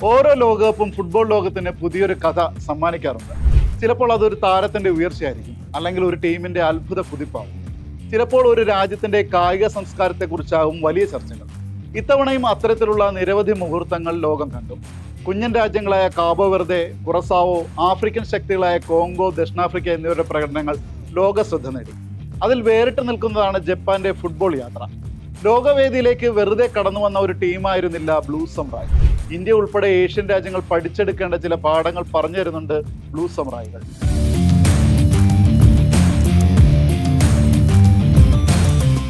ഓരോ ലോകകപ്പും ഫുട്ബോൾ ലോകത്തിന് പുതിയൊരു കഥ സമ്മാനിക്കാറുണ്ട്. ചിലപ്പോൾ അതൊരു താരത്തിന്റെ ഉയർച്ചയായിരിക്കും, അല്ലെങ്കിൽ ഒരു ടീമിന്റെ അത്ഭുത കുതിപ്പാവും. ചിലപ്പോൾ ഒരു രാജ്യത്തിന്റെ കായിക സംസ്കാരത്തെക്കുറിച്ചാവും വലിയ ചർച്ചകൾ. ഇത്തവണയും അത്തരത്തിലുള്ള നിരവധി മുഹൂർത്തങ്ങൾ ലോകം കണ്ടു. കുഞ്ഞൻ രാജ്യങ്ങളായ കാബോ വെർദെ, കുറസാവോ, ആഫ്രിക്കൻ ശക്തികളായ കോങ്കോ, ദക്ഷിണാഫ്രിക്ക എന്നിവരുടെ പ്രകടനങ്ങൾ ലോക ശ്രദ്ധ നേടി. അതിൽ വേറിട്ട് നിൽക്കുന്നതാണ് ജപ്പാന്റെ ഫുട്ബോൾ യാത്ര. ലോകവേദിയിലേക്ക് വെറുതെ കടന്നു വന്ന ഒരു ടീമായിരുന്നില്ല ബ്ലൂ സമുറായ്. ഇന്ത്യ ഉൾപ്പെടെ ഏഷ്യൻ രാജ്യങ്ങൾ പഠിച്ചെടുക്കേണ്ട ചില പാഠങ്ങൾ പറഞ്ഞു തരുന്നുണ്ട് ബ്ലൂ സമുറായികൾ.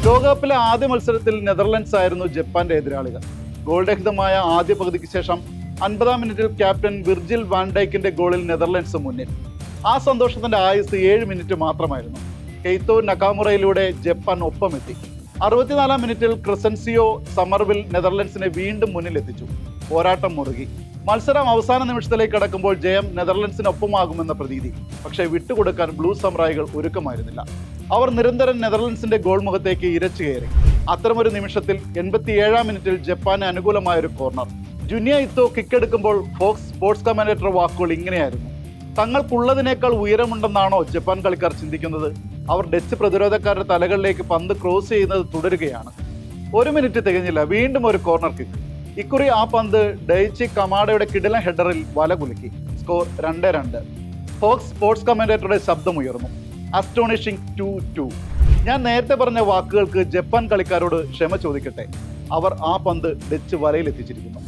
ലോകകപ്പിലെ ആദ്യ മത്സരത്തിൽ നെതർലൻഡ്സ് ആയിരുന്നു ജപ്പാന്റെ എതിരാളികൾ. ഗോൾരഹിതമായ ആദ്യ പകുതിക്ക് ശേഷം 50-ാം മിനിറ്റിൽ ക്യാപ്റ്റൻ വിർജിൽ വാൻ ഡൈക്കിന്റെ ഗോളിൽ നെതർലൻഡ്സ് മുന്നിൽ. ആ സന്തോഷത്തിന്റെ ആയുസ് 7 മിനിറ്റ് മാത്രമായിരുന്നു. കെയ്തോ നകാമുറയിലൂടെ ജപ്പാൻ ഒപ്പമെത്തി. 64-ാം മിനിറ്റിൽ ക്രിസൻസിയോ സമർവിൽ നെതർലൻഡ്സിനെ വീണ്ടും മുന്നിലെത്തിച്ചു. പോരാട്ടം മുറുകി. മത്സരം അവസാന നിമിഷത്തിലേക്ക് കടക്കുമ്പോൾ ജയം നെതർലൻഡ്സിനൊപ്പമാകുമെന്ന പ്രതീതി. പക്ഷേ വിട്ടുകൊടുക്കാൻ ബ്ലൂ സമുറായികൾ ഒരുക്കമായിരുന്നില്ല. അവർ നിരന്തരം നെതർലൻഡ്സിന്റെ ഗോൾ മുഖത്തേക്ക് ഇരച്ചു കയറി. അത്തരമൊരു നിമിഷത്തിൽ 87-ാം മിനിറ്റിൽ ജപ്പാന് അനുകൂലമായ ഒരു കോർണർ. ജുനിയ ഇത്തോ കിക്കെടുക്കുമ്പോൾ ഫോക്സ് സ്പോർട്സ് കമന്റേറ്റർ വാക്കുകൾ ഇങ്ങനെയായിരുന്നു: തങ്ങൾക്കുള്ളതിനേക്കാൾ ഉയരമുണ്ടെന്നാണോ ജപ്പാൻ കളിക്കാർ ചിന്തിക്കുന്നത്? അവർ ഡച്ച് പ്രതിരോധക്കാരുടെ തലകളിലേക്ക് പന്ത് ക്രോസ് ചെയ്യുന്നത് തുടരുകയാണ്. 1 മിനിറ്റ് തികഞ്ഞില്ല, വീണ്ടും ഒരു കോർണർ കിക്ക്. ഇക്കുറി ആ പന്ത് ഡൈച്ചി കമാഡയുടെ കിടിലൻ ഹെഡറിൽ വല കുലുക്കി. സ്കോർ 2-2. ഫോക്സ് സ്പോർട്സ് കമന്റേറ്ററുടെ ശബ്ദമുയർന്നു: അസ്റ്റോണിഷിംഗ് 2-2. ഞാൻ നേരത്തെ പറഞ്ഞ വാക്കുകൾക്ക് ജപ്പാൻ കളിക്കാരോട് ക്ഷമ ചോദിക്കട്ടെ. അവർ ആ പന്ത് ഡച്ച് വലയിൽ എത്തിച്ചിരിക്കുന്നു.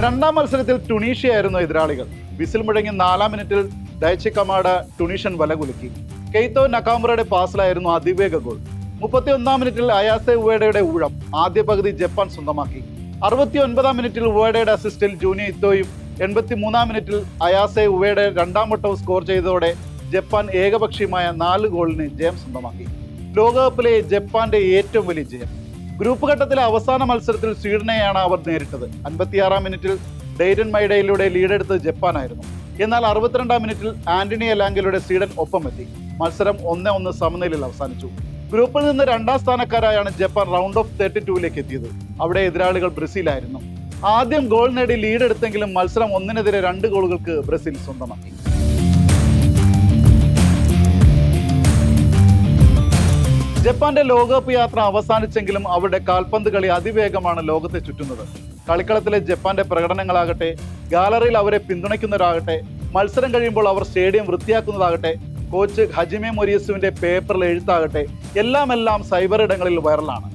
രണ്ടാം മത്സരത്തിൽ ടുണീഷ്യ എതിരാളികൾ. വിസിൽ മുഴങ്ങി 4-ാം മിനിറ്റിൽ ഡൈച്ചി കമാഡ ടുണീഷ്യൻ വല കുലുക്കി. കെയ്തോ നകാമുറയുടെ പാസിലായിരുന്നു അതിവേഗ ഗോൾ. 31-ാം മിനിറ്റിൽ അയാസെ ഉവേഡയുടെ ഊഴം. ആദ്യ പകുതി ജപ്പാൻ സ്വന്തമാക്കി. 69-ാം മിനിറ്റിൽ ഉവേഡയുടെ അസിസ്റ്റിൽ ജൂനിയ ഇത്തോയും 83-ാം മിനിറ്റിൽ അയാസെ ഉവേഡ രണ്ടാം വട്ടവും സ്കോർ ചെയ്തതോടെ ജപ്പാൻ ഏകപക്ഷീയമായ 4 ഗോളിന് ജയം സ്വന്തമാക്കി. ലോകകപ്പിലെ ജപ്പാന്റെ ഏറ്റവും വലിയ ജയം. ഗ്രൂപ്പ് ഘട്ടത്തിലെ അവസാന മത്സരത്തിൽ സ്വീഡനെയാണ് അവർ നേരിട്ടത്. 56-ാം മിനിറ്റിൽ ഡെയ്ഡൻ മൈഡയിലൂടെ ലീഡെടുത്തത് ജപ്പാനായിരുന്നു. എന്നാൽ 62-ാം മിനിറ്റിൽ ആന്റണി എലാങ്കിലൂടെ സ്വീഡൻ ഒപ്പമെത്തി. മത്സരം 1-1 സമനിലയിൽ അവസാനിച്ചു. ഗ്രൂപ്പിൽ നിന്ന് 2ാം സ്ഥാനക്കാരായാണ് ജപ്പാൻ റൗണ്ട് ഓഫ് 32-ലേക്ക് എത്തിയത്. അവിടെ എതിരാളികൾ ബ്രസീലായിരുന്നു. ആദ്യം ഗോൾ നേടി ലീഡെടുത്തെങ്കിലും മത്സരം 1-നെതിരെ 2 ഗോളുകൾക്ക് ബ്രസീൽ സ്വന്തമാക്കി. ജപ്പാന്റെ ലോകകപ്പ് യാത്ര അവസാനിച്ചെങ്കിലും അവരുടെ കാൽപന്ത് കളി അതിവേഗമാണ് ലോകത്തെ ചുറ്റുന്നത്. കളിക്കളത്തിലെ ജപ്പാന്റെ പ്രകടനങ്ങളാകട്ടെ, ഗാലറിയിൽ അവരെ പിന്തുണയ്ക്കുന്നവരാകട്ടെ, മത്സരം കഴിയുമ്പോൾ അവർ സ്റ്റേഡിയം വൃത്തിയാക്കുന്നതാകട്ടെ, കോച്ച് ഹജിമെ മൊരിയസുവിന്റെ പേപ്പറിൽ എഴുത്താകട്ടെ, എല്ലാം സൈബർ ഇടങ്ങളിൽ വൈറലാണ്.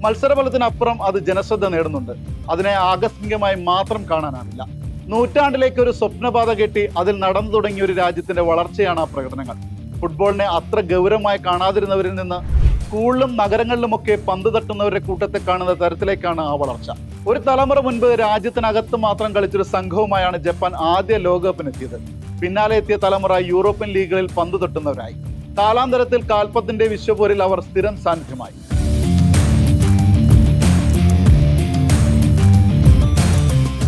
മത്സരഫലത്തിനപ്പുറം അത് ജനശ്രദ്ധ നേടുന്നുണ്ട്. അതിനെ ആകസ്മികമായി മാത്രം കാണാനാവില്ല. നൂറ്റാണ്ടിലേക്ക് ഒരു സ്വപ്നപാത കെട്ടി അതിൽ നടന്നു തുടങ്ങിയ ഒരു രാജ്യത്തിന്റെ വളർച്ചയാണ് ആ പ്രകടനങ്ങൾ. ഫുട്ബോളിനെ അത്ര ഗൗരവമായി കാണാതിരുന്നവരിൽ നിന്ന് സ്കൂളിലും നഗരങ്ങളിലുമൊക്കെ പന്ത് തട്ടുന്നവരുടെ കൂട്ടത്തെ കാണുന്ന തരത്തിലേക്കാണ് ആ വളർച്ച. ഒരു തലമുറ മുൻപ് രാജ്യത്തിനകത്ത് മാത്രം കളിച്ചൊരു സംഘവുമായാണ് ജപ്പാൻ ആദ്യ ലോകകപ്പിനെത്തിയത്. പിന്നാലെ എത്തിയ തലമുറ യൂറോപ്യൻ ലീഗുകളിൽ പന്ത് തട്ടുന്നവരായി. കാലാന്തരത്തിൽ കാൽപന്തിന്റെ വിശ്വപോരിൽ അവർ സ്ഥിരം സാന്നിധ്യമായി.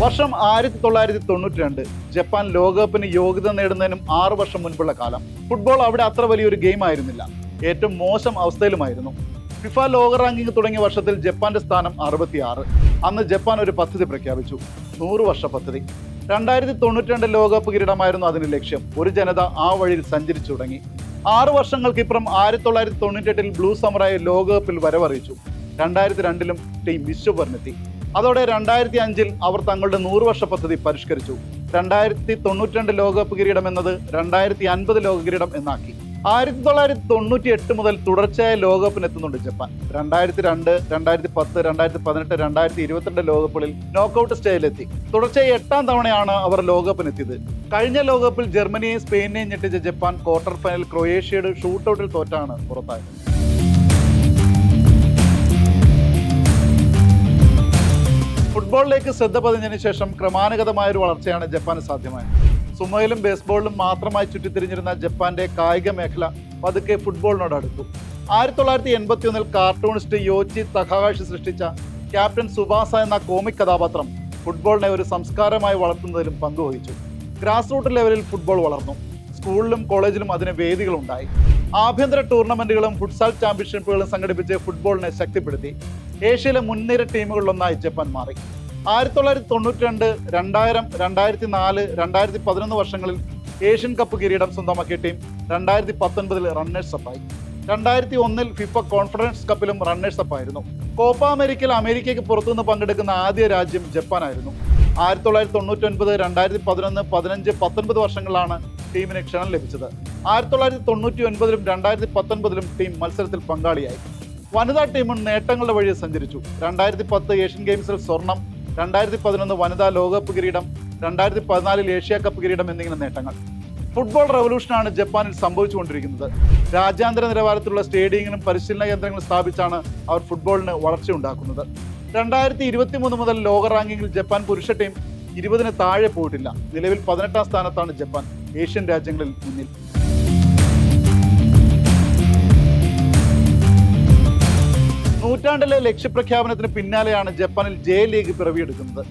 വർഷം 1992. ജപ്പാൻ ലോകകപ്പിന് യോഗ്യത നേടുന്നതിനും 6 വർഷം മുൻപുള്ള കാലം. ഫുട്ബോൾ അവിടെ അത്ര വലിയൊരു ഗെയിം ആയിരുന്നില്ല. ഏറ്റവും മോശം അവസ്ഥയിലുമായിരുന്നു. ഫിഫ ലോക റാങ്കിങ് തുടങ്ങിയ വർഷത്തിൽ ജപ്പാന്റെ സ്ഥാനം 66. അന്ന് ജപ്പാൻ ഒരു പദ്ധതി പ്രഖ്യാപിച്ചു: 100 വർഷ പദ്ധതി. 2092 ലോകകപ്പ് കിരീടമായിരുന്നു അതിന് ലക്ഷ്യം. ഒരു ജനത ആ വഴിയിൽ സഞ്ചരിച്ചു തുടങ്ങി. 6 വർഷങ്ങൾക്കിപ്പുറം 1998 ബ്ലൂ സമുറായ് ലോകകപ്പിൽ വരവറിയിച്ചു. 2002 ടീം വിശ്വപരിണെത്തി. അതോടെ 2005 അവർ തങ്ങളുടെ 100 വർഷ പദ്ധതി പരിഷ്കരിച്ചു. 2092 ലോകകപ്പ് കിരീടം എന്നത് 2050 ലോക കിരീടം എന്നാക്കി. 1998 മുതൽ തുടർച്ചയായ ലോകകപ്പിനെത്തുന്നുണ്ട് ജപ്പാൻ. 2002, 2010, 2018, 2022 ലോകകപ്പുകളിൽ നോക്കൌട്ട് സ്റ്റേജിലെത്തി. തുടർച്ചയായി 8ാം തവണയാണ് അവർ ലോകകപ്പിനെത്തിയത്. കഴിഞ്ഞ ലോകകപ്പിൽ ജർമ്മനിയെയും സ്പെയിനെയും ഞെട്ടിച്ച ജപ്പാൻ ക്വാർട്ടർ ഫൈനൽ ക്രൊയേഷ്യയുടെ ഷൂട്ടൌട്ടിൽ തോറ്റാണ് പുറത്തായത്. ഫുട്ബോളിലേക്ക് ശ്രദ്ധ പതിഞ്ഞതിനു ശേഷം ക്രമാനുഗതമായ ഒരു വളർച്ചയാണ് ജപ്പാന് സാധ്യമായത്. സുമോയിലും ബേസ്ബോളിലും മാത്രമായി ചുറ്റിത്തിരിഞ്ഞിരുന്ന ജപ്പാന്റെ കായിക മേഖല പതുക്കെ ഫുട്ബോളിനോട് അടുത്തു. 1981 കാർട്ടൂണിസ്റ്റ് യോച്ചി തകാഹാഷി സൃഷ്ടിച്ച ക്യാപ്റ്റൻ സുബാസ എന്ന കോമിക് കഥാപാത്രം ഫുട്ബോളിനെ ഒരു സംസ്കാരമായി വളർത്തുന്നതിലും പങ്കുവഹിച്ചു. ഗ്രാസ് റൂട്ട് ലെവലിൽ ഫുട്ബോൾ വളർന്നു. സ്കൂളിലും കോളേജിലും അതിന് വേദികളുണ്ടായി. ആഭ്യന്തര ടൂർണമെന്റുകളും ഫുട്സാൽ ചാമ്പ്യൻഷിപ്പുകളും സംഘടിപ്പിച്ച് ഫുട്ബോളിനെ ശക്തിപ്പെടുത്തി. ഏഷ്യയിലെ മുൻനിര ടീമുകളിലൊന്നായി ജപ്പാൻ മാറി. 1992, 2000, 2004, 2011 വർഷങ്ങളിൽ ഏഷ്യൻ കപ്പ് കിരീടം സ്വന്തമാക്കിയ ടീം 2019 റണ്ണേഴ്സ് അപ്പായി. 2001 ഫിഫ കോൺഫറൻസ് കപ്പിലും റണ്ണേഴ്സ് അപ്പ് ആയിരുന്നു. കോപ്പ അമേരിക്കയിൽ അമേരിക്കയ്ക്ക് പുറത്തുനിന്ന് പങ്കെടുക്കുന്ന ആദ്യ രാജ്യം ജപ്പാനായിരുന്നു. 1999, 2011, 15, 19 വർഷങ്ങളിലാണ് ടീമിന് ക്ഷണം ലഭിച്ചത്. 1999 2019 ടീം മത്സരത്തിൽ പങ്കാളിയായി. വനിതാ ടീമും നേട്ടങ്ങളുടെ വഴി സഞ്ചരിച്ചു. 2010 ഏഷ്യൻ ഗെയിംസിൽ സ്വർണം, 2011 വനിതാ ലോകകപ്പ് കിരീടം, 2014 ഏഷ്യ കപ്പ് കിരീടം എന്നിങ്ങനെ നേട്ടങ്ങൾ. ഫുട്ബോൾ റവല്യൂഷനാണ് ജപ്പാനിൽ സംഭവിച്ചുകൊണ്ടിരിക്കുന്നത്. രാജ്യാന്തര നിലവാരത്തിലുള്ള സ്റ്റേഡിയങ്ങളും പരിശീലന കേന്ദ്രങ്ങളും സ്ഥാപിച്ചാണ് അവർ ഫുട്ബോളിന് വളർച്ചയുണ്ടാക്കുന്നത്. 2023 മുതൽ ലോക റാങ്കിങ്ങിൽ ജപ്പാൻ പുരുഷ ടീം 20 താഴെ പോയിട്ടില്ല. നിലവിൽ 18ാം സ്ഥാനത്താണ് ജപ്പാൻ ഏഷ്യൻ രാജ്യങ്ങളിൽ മുന്നിൽ. നൂറ്റാണ്ടിലെ ലക്ഷ്യപ്രഖ്യാപനത്തിന് പിന്നാലെയാണ് ജപ്പാനിൽ ജെ ലീഗ് പിറവിയെടുക്കുന്നത്.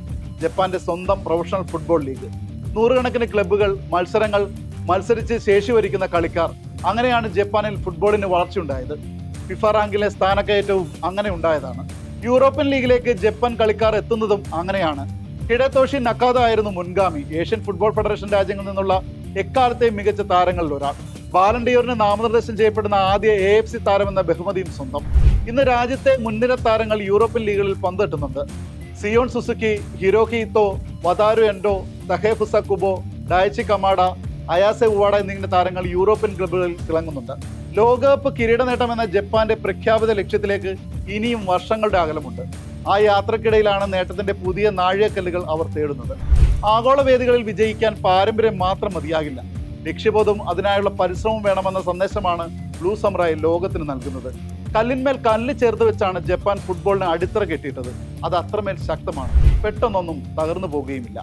ജപ്പാന്റെ സ്വന്തം പ്രൊഫഷണൽ ഫുട്ബോൾ ലീഗ്. നൂറുകണക്കിന് ക്ലബ്ബുകൾ, മത്സരങ്ങൾ, മത്സരിച്ച് ശേഷി വരിക്കുന്ന കളിക്കാർ. അങ്ങനെയാണ് ജപ്പാനിൽ ഫുട്ബോളിന് വളർച്ചയുണ്ടായത്. ഫിഫ റാങ്കിലെ സ്ഥാനക്കയറ്റവും അങ്ങനെ ഉണ്ടായതാണ്. യൂറോപ്യൻ ലീഗിലേക്ക് ജപ്പാൻ കളിക്കാർ എത്തുന്നതും അങ്ങനെയാണ്. ഹിഡത്തോഷി നക്കാദ ആയിരുന്നു മുൻഗാമി. ഏഷ്യൻ ഫുട്ബോൾ ഫെഡറേഷൻ രാജ്യങ്ങളിൽ നിന്നുള്ള എക്കാലത്തെയും മികച്ച താരങ്ങളിൽ ഒരാൾ. ബാലൻഡിയോറിന് നാമനിർദ്ദേശം ചെയ്യപ്പെടുന്ന ആദ്യ AFC താരമെന്ന ബഹുമതിയും സ്വന്തം. ഇന്ന് രാജ്യത്തെ മുൻനിര താരങ്ങൾ യൂറോപ്യൻ ലീഗുകളിൽ പന്തെട്ടുന്നുണ്ട്. Zion Suzuki, Hiroki Ito, Wataru Endo, Takefusa Kubo, Daichi Kamada, Ayase Ueda എന്നിങ്ങനെ താരങ്ങൾ യൂറോപ്യൻ ക്ലബ്ബുകളിൽ തിളങ്ങുന്നുണ്ട്. ലോകകപ്പ് കിരീട നേട്ടമെന്ന ജപ്പാന്റെ പ്രഖ്യാപിത ലക്ഷ്യത്തിലേക്ക് ഇനിയും വർഷങ്ങളുടെ അകലമുണ്ട്. ആ യാത്രക്കിടയിലാണ് നേട്ടത്തിന്റെ പുതിയ നാഴികക്കല്ലുകൾ അവർ തേടുന്നത്. ആഗോള വേദികളിൽ വിജയിക്കാൻ പാരമ്പര്യം മാത്രം മതിയാകില്ല. ലക്ഷ്യബോധവും അതിനായുള്ള പരിശ്രമവും വേണമെന്ന സന്ദേശമാണ് ബ്ലൂ സമുറായി ലോകത്തിന് നൽകുന്നത്. കല്ലിന്മേൽ കല്ല് ചേർത്ത് വെച്ചാണ് ജപ്പാൻ ഫുട്ബോളിന് അടിത്തറ കെട്ടിയിട്ടത്. അത് അത്രമേൽ ശക്തമാണ്. പെട്ടെന്നൊന്നും തകർന്നു പോകുകയുമില്ല.